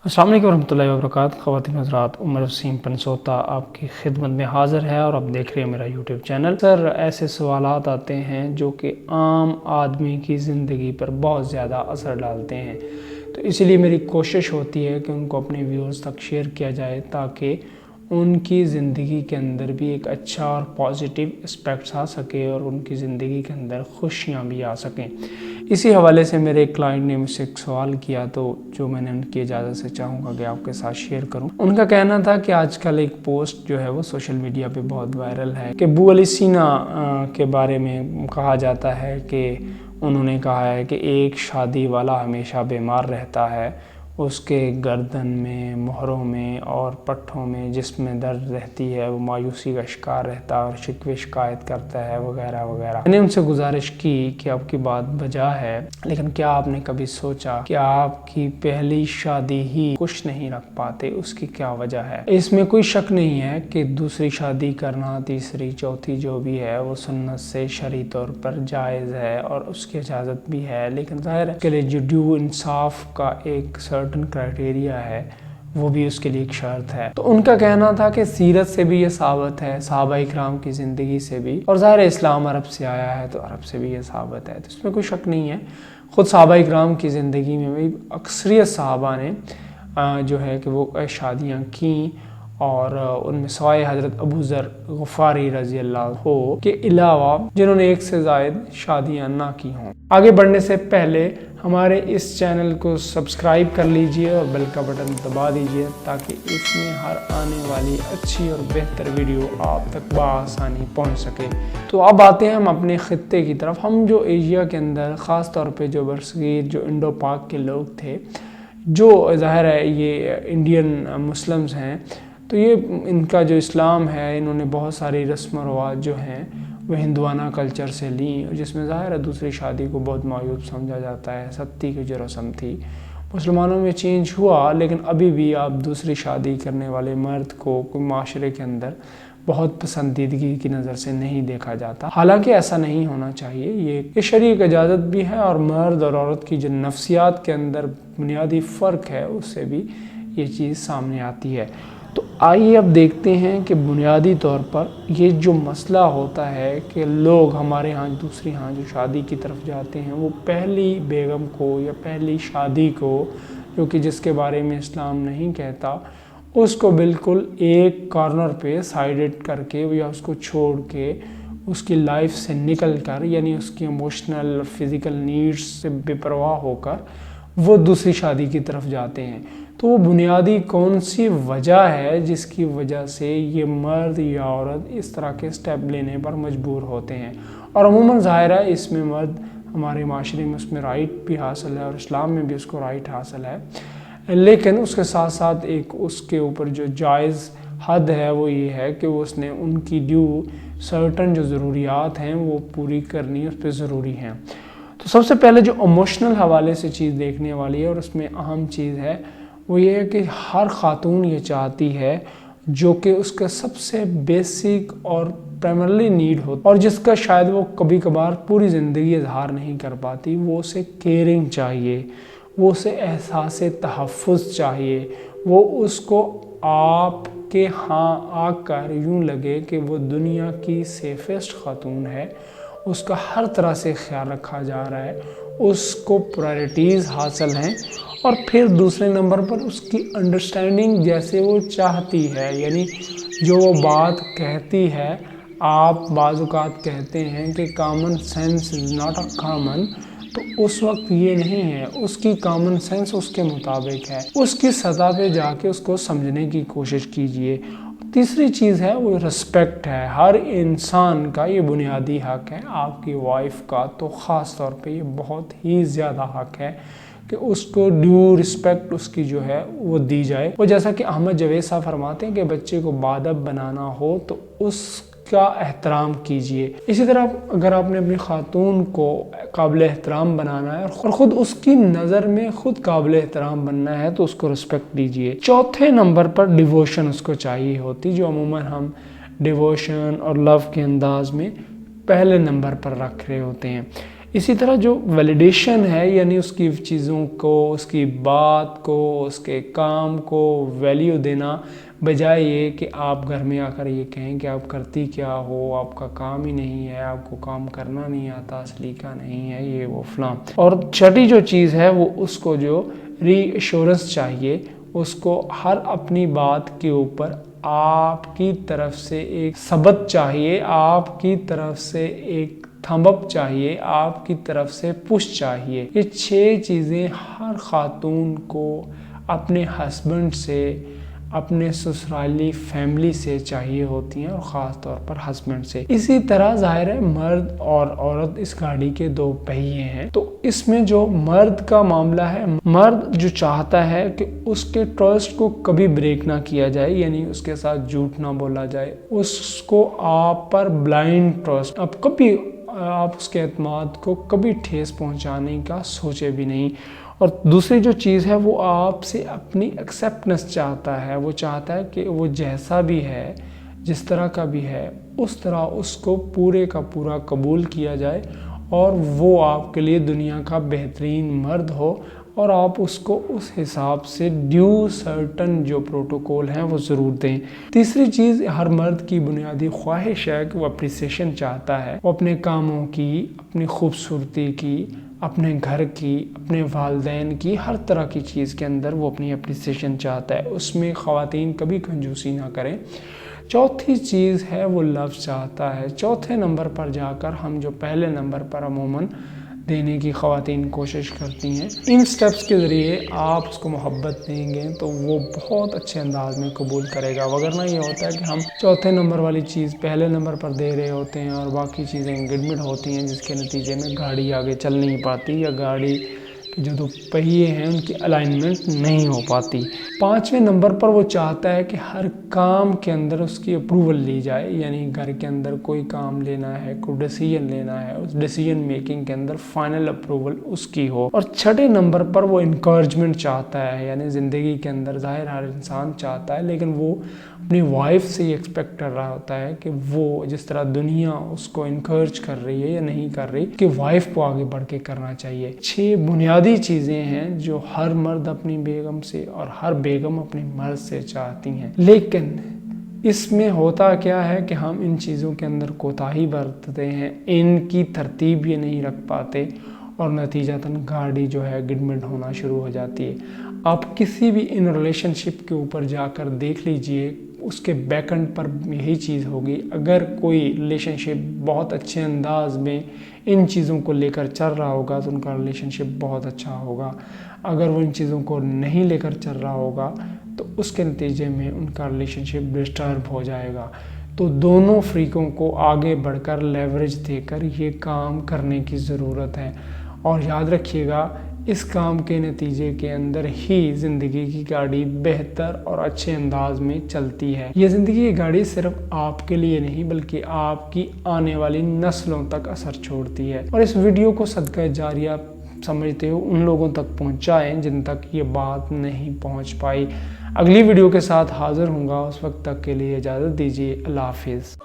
السلام علیکم ورحمۃ اللہ وبرکاتہ۔ خواتین حضرات، عمر وسیم پنسوتا آپ کی خدمت میں حاضر ہے اور آپ دیکھ رہے ہیں میرا یوٹیوب چینل۔ سر، ایسے سوالات آتے ہیں جو کہ عام آدمی کی زندگی پر بہت زیادہ اثر ڈالتے ہیں، تو اسی لیے میری کوشش ہوتی ہے کہ ان کو اپنے ویورز تک شیئر کیا جائے تاکہ ان کی زندگی کے اندر بھی ایک اچھا اور پازیٹیو اسپیکٹس آ سکے اور ان کی زندگی کے اندر خوشیاں بھی آ سکیں۔ اسی حوالے سے میرے ایک کلائنٹ نے مجھ سے ایک سوال کیا، تو جو میں نے ان کی اجازت سے چاہوں گا کہ آپ کے ساتھ شیئر کروں۔ ان کا کہنا تھا کہ آج کل ایک پوسٹ جو ہے وہ سوشل میڈیا پہ بہت وائرل ہے کہ ابو علی سینا کے بارے میں کہا جاتا ہے کہ انہوں نے کہا ہے کہ ایک شادی والا ہمیشہ بیمار رہتا ہے، اس کے گردن میں، مہروں میں اور پٹھوں میں جس میں درد رہتی ہے، وہ مایوسی کا شکار رہتا ہے اور شکوے شکایت کرتا ہے وغیرہ وغیرہ۔ میں نے ان سے گزارش کی کہ آپ کی بات بجا ہے، لیکن کیا آپ نے کبھی سوچا کہ آپ کی پہلی شادی ہی خوش نہیں رکھ پاتے؟ اس کی کیا وجہ ہے؟ اس میں کوئی شک نہیں ہے کہ دوسری شادی کرنا، تیسری چوتھی جو بھی ہے، وہ سنت سے شرعی طور پر جائز ہے اور اس کی اجازت بھی ہے، لیکن ظاہر ہے کہ لیے جو ڈیو انصاف کا ایک سرٹن کرائٹیریا ہے، وہ بھی اس کے لیے ایک شرط ہے۔ تو ان کا کہنا تھا کہ سیرت سے بھی یہ ثابت ہے، صحابہ اکرام کی زندگی سے بھی، اور ظاہر اسلام عرب سے آیا ہے تو عرب سے بھی یہ ثابت ہے، تو اس میں کوئی شک نہیں ہے۔ خود صحابہ اکرام کی زندگی میں بھی اکثریت صحابہ نے جو ہے کہ وہ شادیاں کیں، اور ان میں سوائے حضرت ابو ذر غفاری رضی اللہ عنہ کے علاوہ جنہوں نے ایک سے زائد شادیاں نہ کی ہوں۔ آگے بڑھنے سے پہلے ہمارے اس چینل کو سبسکرائب کر لیجئے اور بیل کا بٹن دبا دیجئے تاکہ اس میں ہر آنے والی اچھی اور بہتر ویڈیو آپ تک بآسانی پہنچ سکے۔ تو اب آتے ہیں ہم اپنے خطے کی طرف۔ ہم جو ایشیا کے اندر، خاص طور پہ جو برصغیر، جو انڈو پاک کے لوگ تھے، جو ظاہر ہے یہ انڈین مسلمز ہیں، تو یہ ان کا جو اسلام ہے، انہوں نے بہت ساری رسم و رواج جو ہیں وہ ہندوانہ کلچر سے لیں، جس میں ظاہر ہے دوسری شادی کو بہت معیوب سمجھا جاتا ہے۔ ستی کی جو رسم تھی مسلمانوں میں چینج ہوا، لیکن ابھی بھی آپ دوسری شادی کرنے والے مرد کو کوئی معاشرے کے اندر بہت پسندیدگی کی نظر سے نہیں دیکھا جاتا، حالانکہ ایسا نہیں ہونا چاہیے۔ یہ شرعی اجازت بھی ہے، اور مرد اور عورت کی جو نفسیات کے اندر بنیادی فرق ہے اس سے بھی یہ چیز سامنے آتی ہے۔ تو آئیے اب دیکھتے ہیں کہ بنیادی طور پر یہ جو مسئلہ ہوتا ہے کہ لوگ ہمارے ہاں دوسری ہاں جو شادی کی طرف جاتے ہیں، وہ پہلی بیگم کو یا پہلی شادی کو، جو کہ جس کے بارے میں اسلام نہیں کہتا، اس کو بالکل ایک کارنر پہ سائیڈڈ کر کے یا اس کو چھوڑ کے، اس کی لائف سے نکل کر، یعنی اس کی ایموشنل اور فزیکل نیڈز سے بے پرواہ ہو کر وہ دوسری شادی کی طرف جاتے ہیں۔ تو وہ بنیادی کون سی وجہ ہے جس کی وجہ سے یہ مرد یا عورت اس طرح کے سٹیپ لینے پر مجبور ہوتے ہیں؟ اور عموماً ظاہر ہے اس میں مرد، ہمارے معاشرے میں اس میں رائٹ بھی حاصل ہے اور اسلام میں بھی اس کو رائٹ حاصل ہے، لیکن اس کے ساتھ ساتھ ایک اس کے اوپر جو جائز حد ہے وہ یہ ہے کہ وہ اس نے ان کی ڈیو سرٹن جو ضروریات ہیں وہ پوری کرنی اس پہ ضروری ہیں۔ تو سب سے پہلے جو ایموشنل حوالے سے چیز دیکھنے والی ہے، اور اس میں اہم چیز ہے وہ یہ ہے کہ ہر خاتون یہ چاہتی ہے، جو کہ اس کا سب سے بیسک اور پرائمرلی نیڈ ہوتا اور جس کا شاید وہ کبھی کبھار پوری زندگی اظہار نہیں کر پاتی، وہ اسے کیئرنگ چاہیے، وہ اسے احساس تحفظ چاہیے، وہ اس کو آپ کے ہاں آ کر یوں لگے کہ وہ دنیا کی سیفسٹ خاتون ہے، اس کا ہر طرح سے خیال رکھا جا رہا ہے، اس کو پرائرٹیز حاصل ہیں، اور پھر دوسرے نمبر پر اس کی انڈرسٹینڈنگ جیسے وہ چاہتی ہے، یعنی جو وہ بات کہتی ہے۔ آپ بعض اوقات کہتے ہیں کہ common sense is not a common, تو اس وقت یہ نہیں ہے، اس کی کامن سینس اس کے مطابق ہے، اس کی سطح پہ جا کے اس کو سمجھنے کی کوشش کیجئے۔ تیسری چیز ہے وہ رسپیکٹ ہے، ہر انسان کا یہ بنیادی حق ہے، آپ کی وائف کا تو خاص طور پہ یہ بہت ہی زیادہ حق ہے کہ اس کو ڈیو رسپیکٹ اس کی جو ہے وہ دی جائے۔ وہ جیسا کہ احمد جاوید صاحب فرماتے ہیں کہ بچے کو باادب بنانا ہو تو اس کا احترام کیجئے۔ اسی طرح اگر آپ نے اپنی خاتون کو قابل احترام بنانا ہے اور خود اس کی نظر میں خود قابل احترام بننا ہے تو اس کو رسپیکٹ دیجئے۔ چوتھے نمبر پر ڈیووشن اس کو چاہیے ہوتی، جو عموماً ہم ڈیووشن اور لو کے انداز میں پہلے نمبر پر رکھ رہے ہوتے ہیں۔ اسی طرح جو ویلیڈیشن ہے، یعنی اس کی چیزوں کو، اس کی بات کو، اس کے کام کو ویلیو دینا، بجائے یہ کہ آپ گھر میں آ کر یہ کہیں کہ آپ کرتی کیا ہو، آپ کا کام ہی نہیں ہے، آپ کو کام کرنا نہیں آتا، سلیقہ نہیں ہے، یہ وہ فلاں۔ اور چھٹی جو چیز ہے وہ اس کو جو ری ایشورنس چاہیے، اس کو ہر اپنی بات کے اوپر آپ کی طرف سے ایک ثبت چاہیے، آپ کی طرف سے ایک تھمب اپ چاہیے، آپ کی طرف سے پش چاہیے۔ یہ 6 چیزیں ہر خاتون کو اپنے ہسبینڈ سے، اپنے سسرالی فیملی سے چاہیے ہوتی ہیں، اور خاص طور پر ہسبینڈ سے۔ اسی طرح ظاہر ہے مرد اور عورت اس گاڑی کے 2 پہیے ہیں، تو اس میں جو مرد کا معاملہ ہے، مرد جو چاہتا ہے کہ اس کے ٹرسٹ کو کبھی بریک نہ کیا جائے، یعنی اس کے ساتھ جھوٹ نہ بولا جائے، اس کو آپ پر بلائنڈ ٹرسٹ، اب کبھی آپ اس کے اعتماد کو کبھی ٹھیس پہنچانے کا سوچے بھی نہیں۔ اور دوسری جو چیز ہے وہ آپ سے اپنی ایکسیپٹنس چاہتا ہے، وہ چاہتا ہے کہ وہ جیسا بھی ہے، جس طرح کا بھی ہے، اس طرح اس کو پورے کا پورا قبول کیا جائے، اور وہ آپ کے لیے دنیا کا بہترین مرد ہو، اور آپ اس کو اس حساب سے ڈیو سرٹن جو پروٹوکول ہیں وہ ضرور دیں۔ تیسری چیز، ہر مرد کی بنیادی خواہش ہے کہ وہ اپریسیشن چاہتا ہے، وہ اپنے کاموں کی، اپنی خوبصورتی کی، اپنے گھر کی، اپنے والدین کی، ہر طرح کی چیز کے اندر وہ اپنی اپریسیشن چاہتا ہے، اس میں خواتین کبھی کنجوسی نہ کریں۔ چوتھی چیز ہے وہ لفظ چاہتا ہے۔ چوتھے نمبر پر جا کر ہم جو پہلے نمبر پر عموماً دینے کی خواتین کوشش کرتی ہیں، ان سٹیپس کے ذریعے آپ اس کو محبت دیں گے تو وہ بہت اچھے انداز میں قبول کرے گا۔ وگرنہ یہ ہوتا ہے کہ ہم چوتھے نمبر والی چیز پہلے نمبر پر دے رہے ہوتے ہیں اور باقی چیزیں گڑبڑ ہوتی ہیں، جس کے نتیجے میں گاڑی آگے چل نہیں پاتی، یا گاڑی کے جو 2 پہیے ہیں ان کی الائنمنٹ نہیں ہو پاتی۔ 5ویں نمبر پر وہ چاہتا ہے کہ ہر کام کے اندر اس کی اپروول لی جائے، یعنی گھر کے اندر کوئی کام لینا ہے، کوئی ڈیسیژن لینا ہے، اس ڈیسیژن میکنگ کے اندر فائنل اپروول اس کی ہو۔ اور 6 نمبر پر وہ انکریجمنٹ چاہتا ہے، یعنی زندگی کے اندر ظاہر ہر انسان چاہتا ہے، لیکن وہ اپنی وائف سے یہ ایکسپیکٹ کر رہا ہوتا ہے کہ وہ جس طرح دنیا اس کو انکریج کر رہی ہے یا نہیں کر رہی، کہ وائف کو آگے بڑھ کے کرنا چاہیے۔ 6 بنیادی چیزیں ہیں جو ہر مرد اپنی بیگم سے اور ہر بیگم اپنی مرد سے چاہتی ہیں، لیکن اس میں ہوتا کیا ہے کہ ہم ان چیزوں کے اندر کوتاہی برتتے ہیں، ان کی ترتیب یہ نہیں رکھ پاتے، اور نتیجتاً گاڑی جو ہے گڈمڈ ہونا شروع ہو جاتی ہے۔ آپ کسی بھی ان ریلیشن شپ کے اوپر جا کر دیکھ لیجئے، اس کے بیک اینڈ پر یہی چیز ہوگی۔ اگر کوئی ریلیشن شپ بہت اچھے انداز میں ان چیزوں کو لے کر چل رہا ہوگا تو ان کا ریلیشن شپ بہت اچھا ہوگا، اگر وہ ان چیزوں کو نہیں لے کر چل رہا ہوگا تو اس کے نتیجے میں ان کا ریلیشن شپ ڈسٹرب ہو جائے گا۔ تو دونوں فریقوں کو آگے بڑھ کر لیوریج دے کر یہ کام کرنے کی ضرورت ہے، اور یاد رکھیے گا اس کام کے نتیجے کے اندر ہی زندگی کی گاڑی بہتر اور اچھے انداز میں چلتی ہے۔ یہ زندگی کی گاڑی صرف آپ کے لیے نہیں بلکہ آپ کی آنے والی نسلوں تک اثر چھوڑتی ہے، اور اس ویڈیو کو صدقہ جاریہ سمجھتے ہو ان لوگوں تک پہنچائیں جن تک یہ بات نہیں پہنچ پائی۔ اگلی ویڈیو کے ساتھ حاضر ہوں گا، اس وقت تک کے لیے اجازت دیجیے۔ اللہ حافظ۔